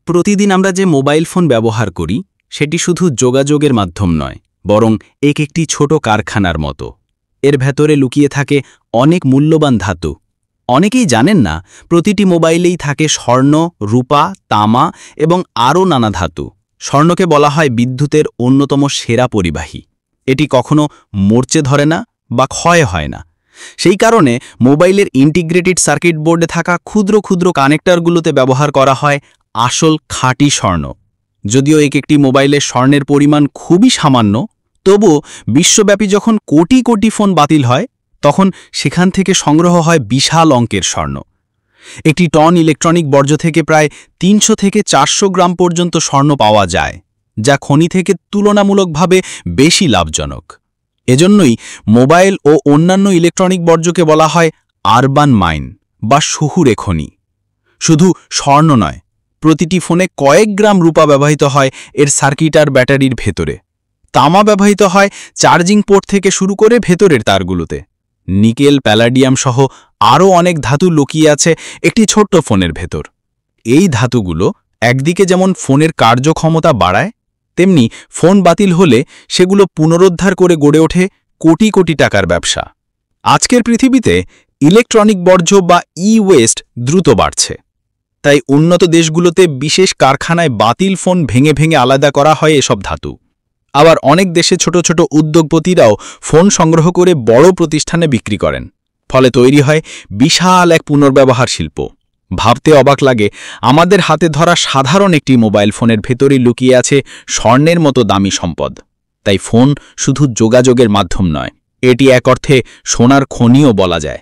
প্রতিদিন আমরা যে মোবাইল ফোন ব্যবহার করি সেটি শুধু যোগাযোগের মাধ্যম নয়, বরং একটি ছোট কারখানার মতো। এর ভেতরে লুকিয়ে থাকে অনেক মূল্যবান ধাতু। অনেকেই জানেন না, প্রতিটি মোবাইলেই থাকে স্বর্ণ, রূপা, তামা এবং আরও নানা ধাতু। স্বর্ণকে বলা হয় বিদ্যুতের অন্যতম সেরা পরিবাহী। এটি কখনো মরচে ধরে না বা ক্ষয় হয় না। সেই কারণে মোবাইলের ইন্টিগ্রেটেড সার্কিট বোর্ডে থাকা ক্ষুদ্র ক্ষুদ্র কানেক্টরগুলোতে ব্যবহার করা হয় আসল খাঁটি স্বর্ণ। যদিও একটি মোবাইলের স্বর্ণের পরিমাণ খুবই সামান্য, তবুও বিশ্বব্যাপী যখন কোটি কোটি ফোন বাতিল হয়, তখন সেখান থেকে সংগ্রহ হয় বিশাল অঙ্কের স্বর্ণ। একটি টন ইলেকট্রনিক বর্জ্য থেকে প্রায় ৩০০ থেকে ৪০০ গ্রাম পর্যন্ত স্বর্ণ পাওয়া যায়, যা খনি থেকে তুলনামূলকভাবে বেশি লাভজনক। এজন্যই মোবাইল ও অন্যান্য ইলেকট্রনিক বর্জ্যকে বলা হয় আরবান মাইন বা শহুরে খনি। শুধু স্বর্ণ নয়, প্রতিটি ফোনে কয়েক গ্রাম রূপা ব্যবহৃত হয় এর সার্কিট আর ব্যাটারির ভেতরে। তামা ব্যবহৃত হয় চার্জিং পোর্ট থেকে শুরু করে ভেতরের তারগুলোতে। নিকেল, প্যালাডিয়াম সহ আরও অনেক ধাতু লুকিয়ে আছে একটি ছোট্ট ফোনের ভেতর। এই ধাতুগুলো একদিকে যেমন ফোনের কার্যক্ষমতা বাড়ায়, তেমনি ফোন বাতিল হলে সেগুলো পুনরুদ্ধার করে গড়ে ওঠে কোটি কোটি টাকার ব্যবসা। আজকের পৃথিবীতে ইলেকট্রনিক বর্জ্য বা ওয়েস্ট দ্রুত বাড়ছে। তাই উন্নত দেশগুলোতে বিশেষ কারখানায় বাতিল ফোন ভেঙে ভেঙে আলাদা করা হয় এসব ধাতু। আবার অনেক দেশে ছোট ছোট উদ্যোগপতিরাও ফোন সংগ্রহ করে বড় প্রতিষ্ঠানে বিক্রি করেন। ফলে তৈরি হয় বিশাল এক পুনর্ব্যবহার শিল্প। ভাবতে অবাক লাগে, আমাদের হাতে ধরা সাধারণ একটি মোবাইল ফোনের ভেতরে লুকিয়ে আছে স্বর্ণের মতো দামি সম্পদ। তাই ফোন শুধু যোগাযোগের মাধ্যম নয়, এটি এক অর্থে সোনার খনিও বলা যায়।